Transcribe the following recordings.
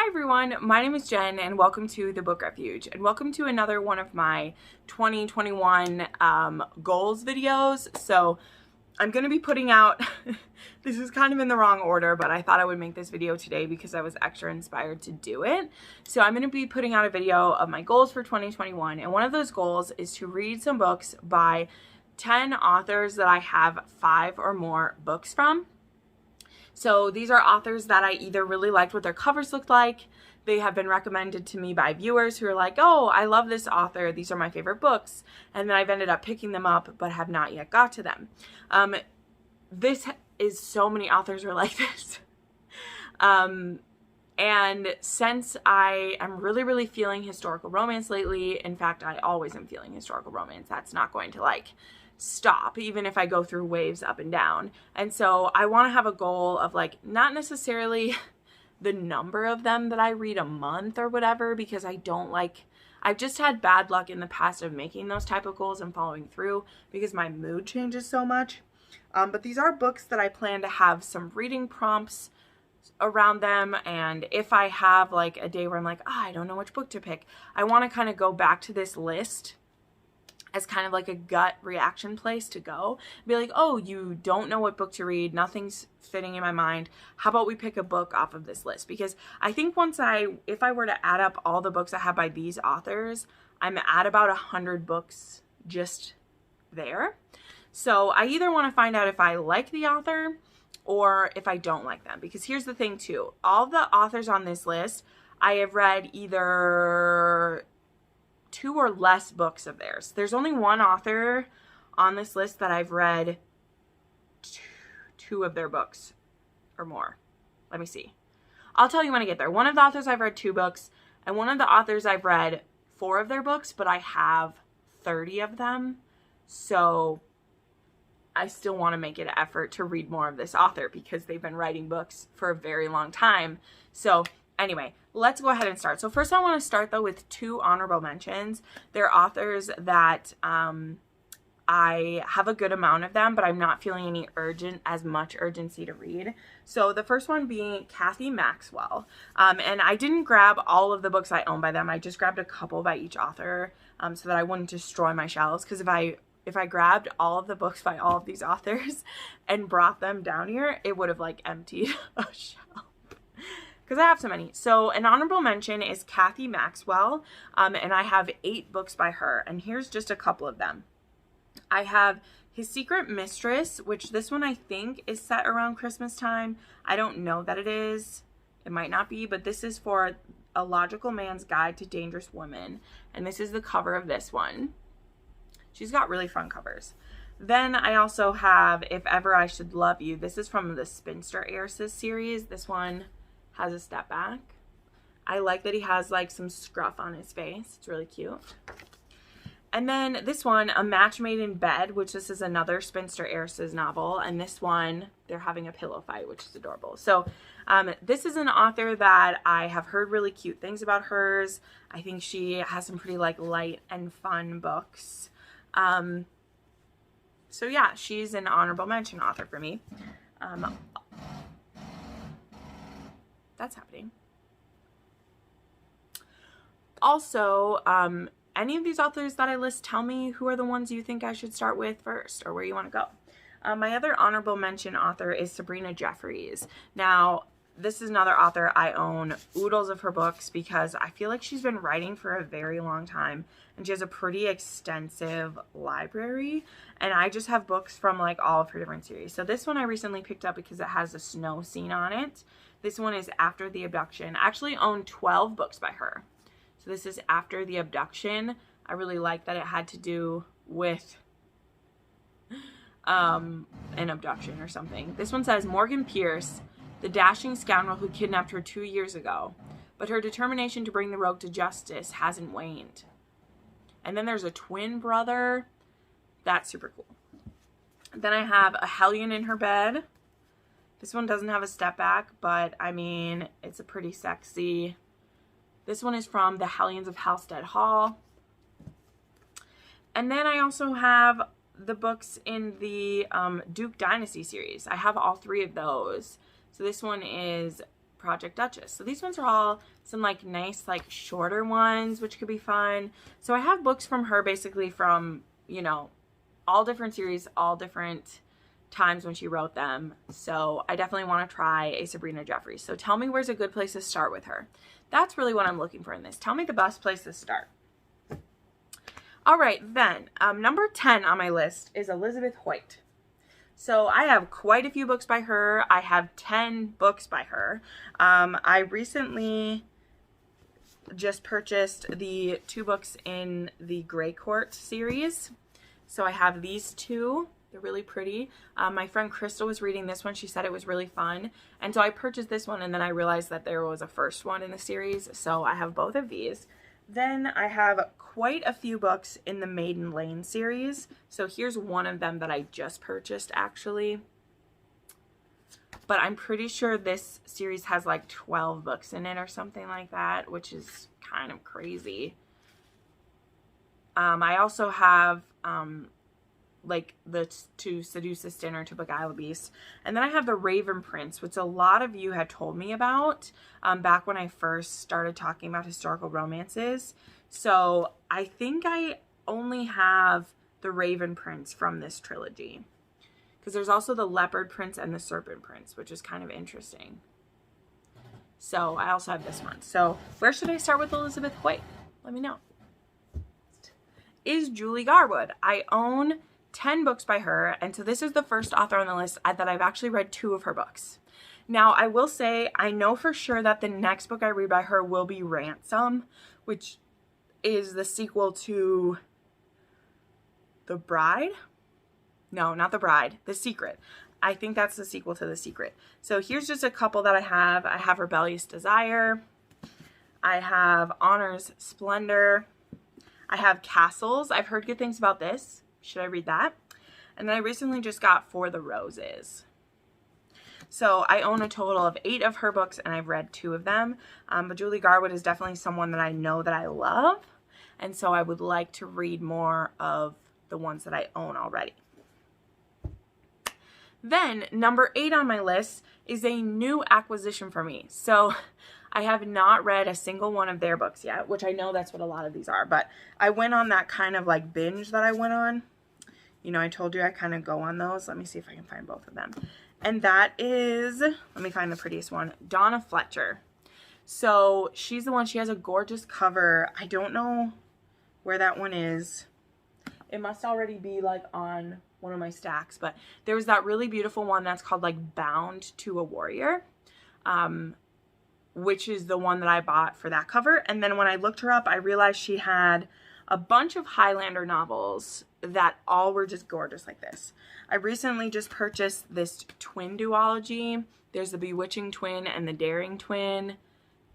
everyone, my name is Jen and welcome to the Book Refuge and welcome to another one of my 2021 goals videos. So I'm going to be putting out, this is kind of in the wrong order, but I thought I would make this video today because I was extra inspired to do it. So I'm going to be putting out a video of my goals for 2021, and one of those goals is to read some books by 10 authors that I have 5 or more books from. So these are authors that I either really liked what their covers looked like, they have been recommended to me by viewers who are like, oh, I love this author, these are my favorite books, and then I've ended up picking them up but have not yet got to them. This is so many authors are like this. And since I am really feeling historical romance lately, in fact, I always am feeling historical romance, that's not going to stop even if I go through waves up and down. And so I want to have a goal of not necessarily the number of them that I read a month or whatever, because I've just had bad luck in the past of making those type of goals and following through because my mood changes so much. But these are books that I plan to have some reading prompts around them, and if I have a day where I'm I don't know which book to pick, I want to kind of go back to this list as kind of a gut reaction place to go. Be like, oh, you don't know what book to read, nothing's fitting in my mind, how about we pick a book off of this list? Because I think if I were to add up all the books I have by these authors, I'm at about 100 books just there. So I either want to find out if I like the author or if I don't like them. Because here's the thing too, all the authors on this list, I have read either 2 or less books of theirs. There's only one author on this list that I've read 2 of their books or more. Let me see. I'll tell you when I get there. One of the authors I've read 2 books, and one of the authors I've read 4 of their books, but I have 30 of them. So I still want to make it an effort to read more of this author because they've been writing books for a very long time. So anyway, let's go ahead and start. So first I want to start though with 2 honorable mentions. They're authors that I have a good amount of them, but I'm not feeling as much urgency to read. So the first one being Kathy Maxwell. And I didn't grab all of the books I own by them. I just grabbed a couple by each author so that I wouldn't destroy my shelves. Because if I grabbed all of the books by all of these authors and brought them down here, it would have emptied a shelf. Because I have so many. So an honorable mention is Kathy Maxwell, and I have 8 books by her, and here's just a couple of them. I have His Secret Mistress, which this one I think is set around Christmas time. I don't know that it is. It might not be, but this is for A Logical Man's Guide to Dangerous Women, and this is the cover of this one. She's got really fun covers. Then I also have If Ever I Should Love You. This is from the Spinster Heiresses series. This one has a step back. I like that he has some scruff on his face. It's really cute. And then this one, A Match Made in Bed, which this is another Spinster Heiresses novel. And this one, they're having a pillow fight, which is adorable. So this is an author that I have heard really cute things about hers. I think she has some pretty light and fun books. So yeah, she's an honorable mention author for me. That's happening. Also, any of these authors that I list, tell me who are the ones you think I should start with first or where you want to go. My other honorable mention author is Sabrina Jeffries. Now, this is another author I own oodles of her books because I feel like she's been writing for a very long time and she has a pretty extensive library, and I just have books from all of her different series. So this one I recently picked up because it has a snow scene on it. This one is After the Abduction. I actually own 12 books by her. So this is After the Abduction. I really like that it had to do with an abduction or something. This one says, Morgan Pierce, the dashing scoundrel who kidnapped her 2 years ago, but her determination to bring the rogue to justice hasn't waned. And then there's a twin brother. That's super cool. Then I have A Hellion in Her Bed. This one doesn't have a step back, but I mean, it's a pretty sexy. This one is from The Hellions of Halstead Hall. And then I also have the books in the Duke Dynasty series. I have all 3 of those. So this one is Project Duchess. So these ones are all some like nice, like shorter ones, which could be fun. So I have books from her basically from, you know, all different series, all different times when she wrote them. So I definitely want to try a Sabrina Jeffries. So tell me, where's a good place to start with her? That's really what I'm looking for in this. Tell me the best place to start. All right, then number 10 on my list is Elizabeth Hoyt. So I have quite a few books by her. I have 10 books by her. I recently just purchased the 2 books in the Grey Court series. So I have these 2. They're really pretty. My friend Crystal was reading this one. She said it was really fun. And so I purchased this one, and then I realized that there was a first one in the series. So I have both of these. Then I have quite a few books in the Maiden Lane series. So here's one of them that I just purchased, actually. But I'm pretty sure this series has like 12 books in it or something like that, which is kind of crazy. I also have like the To Seduce a Sinner, To Beguile a Beast. And then I have the Raven Prince, which a lot of you had told me about back when I first started talking about historical romances. So I think I only have the Raven Prince from this trilogy, because there's also the Leopard Prince and the Serpent Prince, which is kind of interesting. So I also have this one. So where should I start with Elizabeth Hoyt? Let me know. Is Julie Garwood. I own 10 books by her, and so this is the first author on the list that I've actually read 2 of her books. Now, I will say, I know for sure that the next book I read by her will be Ransom, which is the sequel to The Bride? No, not The Bride. The Secret. I think that's the sequel to The Secret. So here's just a couple that I have. I have Rebellious Desire. I have Honor's Splendor. I have Castles. I've heard good things about this. Should I read that? And then I recently just got For the Roses. So I own a total of 8 of her books, and I've read 2 of them. But Julie Garwood is definitely someone that I know that I love. And so I would like to read more of the ones that I own already. Then number 8 on my list is a new acquisition for me. So I have not read a single one of their books yet, which I know that's what a lot of these are. But I went on that kind of like binge that I went on. You know, I told you I kind of go on those. Let me see if I can find both of them. And that is, let me find the prettiest one, Donna Fletcher. So she's the one, she has a gorgeous cover. I don't know where that one is. It must already be like on one of my stacks, but there's that really beautiful one that's called like Bound to a Warrior, which is the one that I bought for that cover. And then when I looked her up, I realized she had a bunch of Highlander novels that all were just gorgeous like this. I recently just purchased this twin duology. There's the Bewitching Twin and the Daring Twin.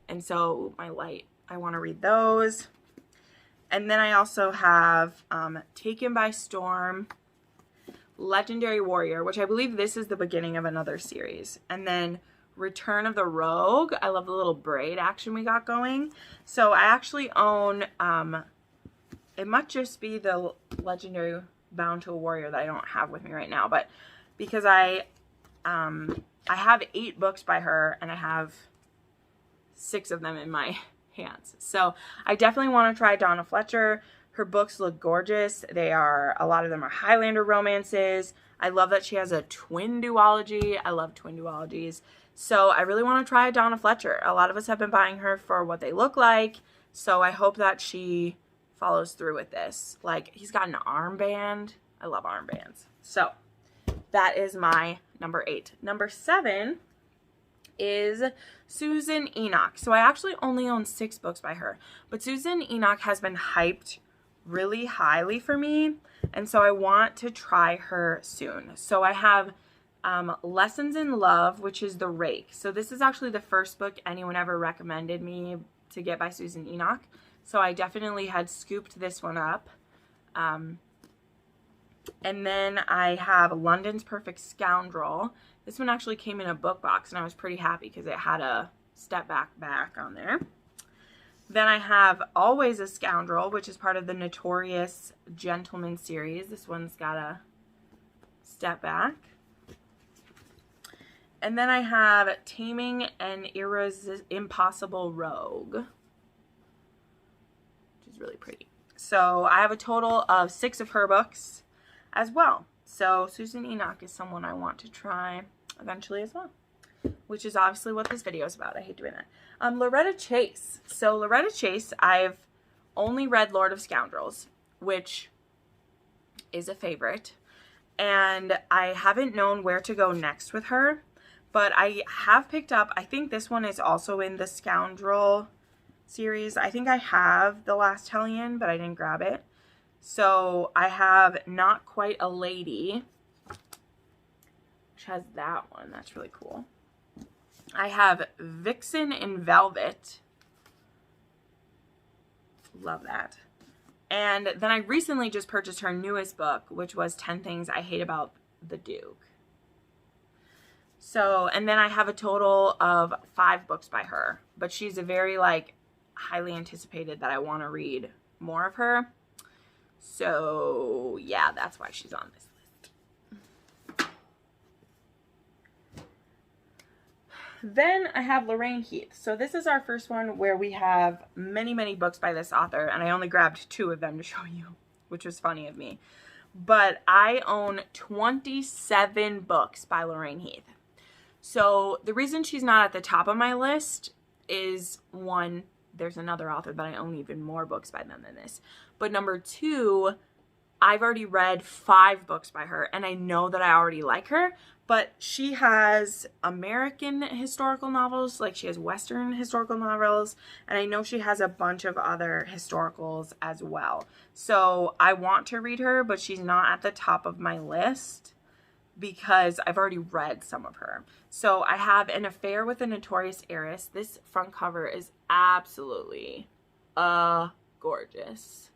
And so, my light, I want to read those. And then I also have Taken by Storm, Legendary Warrior, which I believe this is the beginning of another series. And then Return of the Rogue. I love the little braid action we got going. So I actually own, it might just be the Legendary Bound to a Warrior that I don't have with me right now. But because I have 8 books by her, and I have 6 of them in my hands. So I definitely want to try Donna Fletcher. Her books look gorgeous. A lot of them are Highlander romances. I love that she has a twin duology. I love twin duologies. So I really want to try Donna Fletcher. A lot of us have been buying her for what they look like. So I hope that she follows through with this. Like, he's got an armband. I love armbands. So that is my number 8. Number 7 is Susan Enoch. So I actually only own 6 books by her. But Susan Enoch has been hyped really highly for me. And so I want to try her soon. So I have Lessons in Love, which is The Rake. So this is actually the first book anyone ever recommended me to get by Susan Enoch. So I definitely had scooped this one up. And then I have London's Perfect Scoundrel. This one actually came in a book box, and I was pretty happy because it had a step back on there. Then I have Always a Scoundrel, which is part of the Notorious Gentleman series. This one's got a step back. And then I have Taming an Impossible Rogue, which is really pretty. So I have a total of 6 of her books as well. So Susan Enoch is someone I want to try eventually as well, which is obviously what this video is about. I hate doing that. Loretta Chase. So Loretta Chase, I've only read Lord of Scoundrels, which is a favorite. And I haven't known where to go next with her. But I have picked up, I think this one is also in the Scoundrel series. I think I have The Last Hellion, but I didn't grab it. So I have Not Quite a Lady, which has that one. That's really cool. I have Vixen in Velvet. Love that. And then I recently just purchased her newest book, which was 10 Things I Hate About the Duke. So, and then I have a total of 5 books by her, but she's a very, like, highly anticipated that I want to read more of her. So, yeah, that's why she's on this list. Then I have Lorraine Heath. So this is our first one where we have many, many books by this author, and I only grabbed 2 of them to show you, which was funny of me. But I own 27 books by Lorraine Heath. So the reason she's not at the top of my list is, 1, there's another author that I own even more books by them than this. But number 2, I've already read 5 books by her, and I know that I already like her. But she has American historical novels, like she has Western historical novels, and I know she has a bunch of other historicals as well. So I want to read her, but she's not at the top of my list, because I've already read some of her. So I have An Affair with a Notorious Heiress. This front cover is absolutely gorgeous.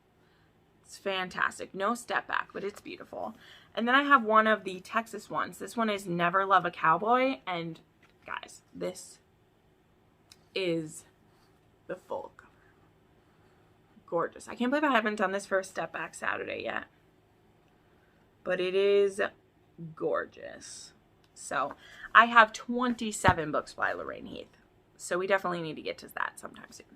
It's fantastic. No step back, but it's beautiful. And then I have one of the Texas ones. This one is Never Love a Cowboy. And guys, this is the full cover. Gorgeous. I can't believe I haven't done this for a step back Saturday yet. But it is gorgeous. So I have 27 books by Lorraine Heath. So we definitely need to get to that sometime soon.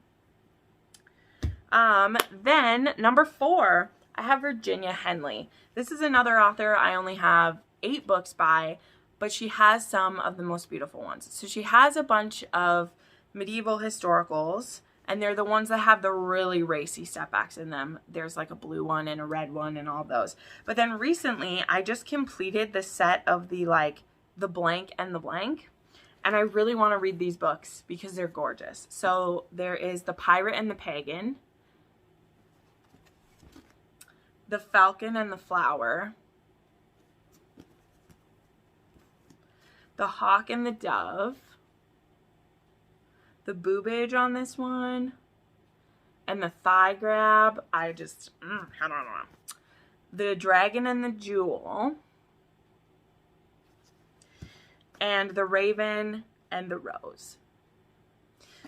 Then number 4, I have Virginia Henley. This is another author I only have 8 books by, but she has some of the most beautiful ones. So she has a bunch of medieval historicals, and they're the ones that have the really racy stepbacks in them. There's like a blue one and a red one and all those. But then recently, I just completed the set of the blank and the blank. And I really want to read these books because they're gorgeous. So there is The Pirate and the Pagan, The Falcon and the Flower, The Hawk and the Dove, the boobage on this one, and the thigh grab. I don't know. The Dragon and the Jewel, and The Raven and the Rose.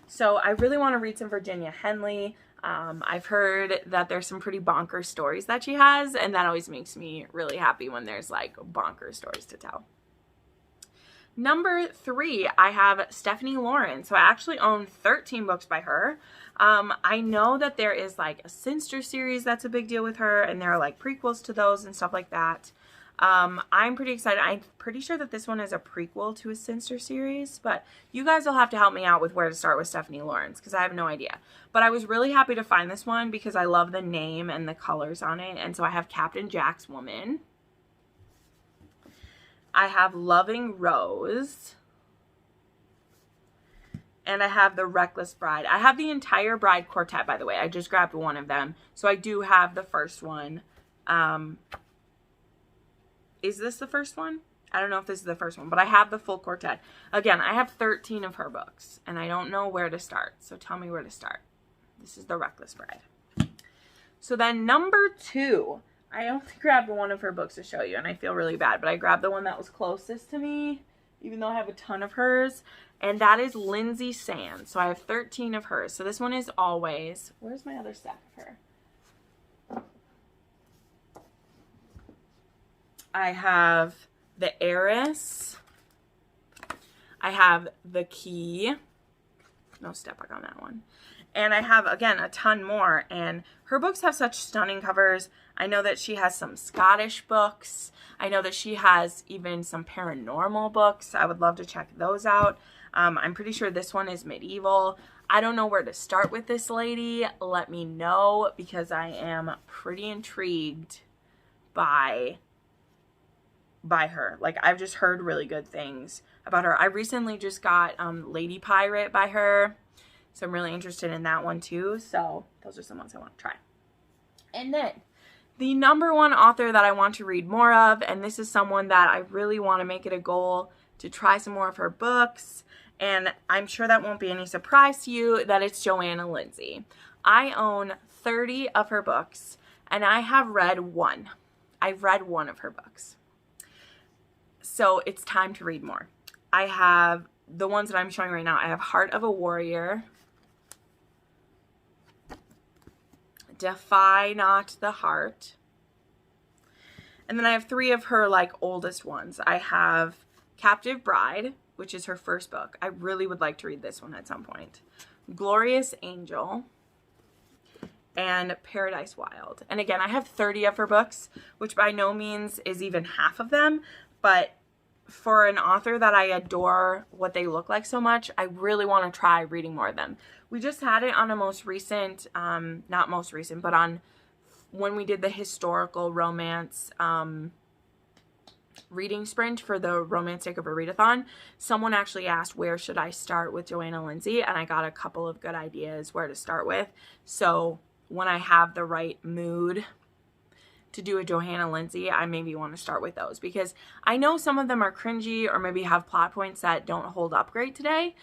So I really want to read some Virginia Henley. I've heard that there's some pretty bonkers stories that she has, and that always makes me really happy when there's like bonkers stories to tell. Number 3, I have Stephanie Lauren. So I actually own 13 books by her. I know that there is like a Sinster series that's a big deal with her, and there are like prequels to those and stuff like that. I'm pretty excited. I'm pretty sure that this one is a prequel to a Sinster series, but you guys will have to help me out with where to start with Stephanie Lawrence, because I have no idea. But I was really happy to find this one because I love the name and the colors on it. And so I have Captain Jack's Woman. I have Loving Rose. And I have The Reckless Bride. I have the entire Bride Quartet, by the way. I just grabbed one of them. So I do have the first one. Is this the first one? I don't know if this is the first one, but I have the full quartet. Again, I have 13 of her books, and I don't know where to start. So tell me where to start. This is The Reckless Bride. So then number 2, I only grabbed one of her books to show you, and I feel really bad, but I grabbed the one that was closest to me, even though I have a ton of hers, and that is Lindsay Sands. So I have 13 of hers. So this one is Always. Where's my other stack of her? I have The Heiress. I have The Key. No step back on that one. And I have, again, a ton more. And her books have such stunning covers. I know that she has some Scottish books. I know that she has even some paranormal books. I would love to check those out. I'm pretty sure this one is medieval. I don't know where to start with this lady. Let me know, because I am pretty intrigued by her. Like, I've just heard really good things about her. I recently just got Lady Pirate by her. So I'm really interested in that one too. So those are some ones I want to try. And then the number one author that I want to read more of, and this is someone that I really want to make it a goal to try some more of her books, and I'm sure that won't be any surprise to you, that it's Joanna Lindsey. I own 30 of her books, and I have read one. I've read one of her books. So it's time to read more. I have the ones that I'm showing right now. I have Heart of a Warrior, Defy Not the Heart, and then I have 3 of her like oldest ones. I have Captive Bride, which is her first book. I really would like to read this one at some point. Glorious Angel, and Paradise Wild. And again, I have 30 of her books, which by no means is even half of them, but for an author that I adore what they look like so much, I really want to try reading more of them. We just had it on a most recent, not most recent, but on when we did the historical romance reading sprint for the Romance Takeover Readathon. Someone actually asked, where should I start with Joanna Lindsey? And I got a couple of good ideas where to start with. So when I have the right mood to do a Joanna Lindsey, I maybe want to start with those, because I know some of them are cringy or maybe have plot points that don't hold up great today.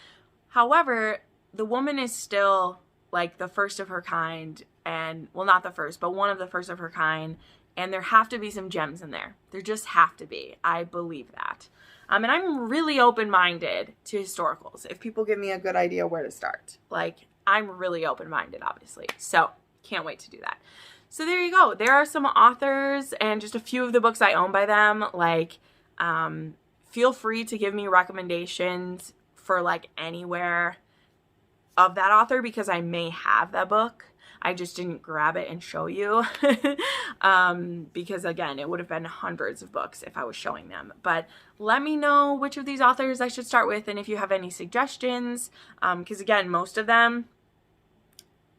However, the woman is still like the first of her kind, and well, not the first, but one of the first of her kind, and there have to be some gems in there. There just have to be. I believe that. And I'm really open-minded to historicals. If people give me a good idea where to start, like, I'm really open-minded, obviously. So can't wait to do that. So there you go. There are some authors and just a few of the books I own by them. Like, feel free to give me recommendations for like anywhere of that author, because I may have that book. I just didn't grab it and show you because again, it would have been hundreds of books if I was showing them. But let me know which of these authors I should start with, and if you have any suggestions, because again, most of them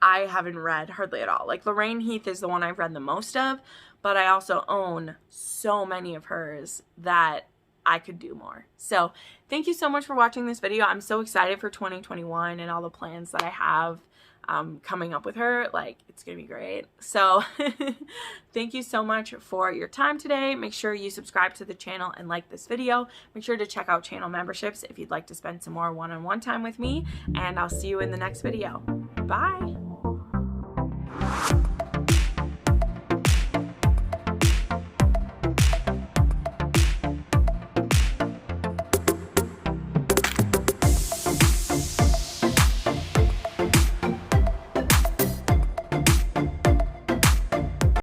I haven't read hardly at all. Like Lorraine Heath is the one I've read the most of, but I also own so many of hers that I could do more. So thank you so much for watching this video. I'm so excited for 2021 and all the plans that I have coming up with her. Like, it's gonna be great. So thank you so much for your time today. Make sure you subscribe to the channel and like this video. Make sure to check out channel memberships if you'd like to spend some more one-on-one time with me, and I'll see you in the next video. Bye.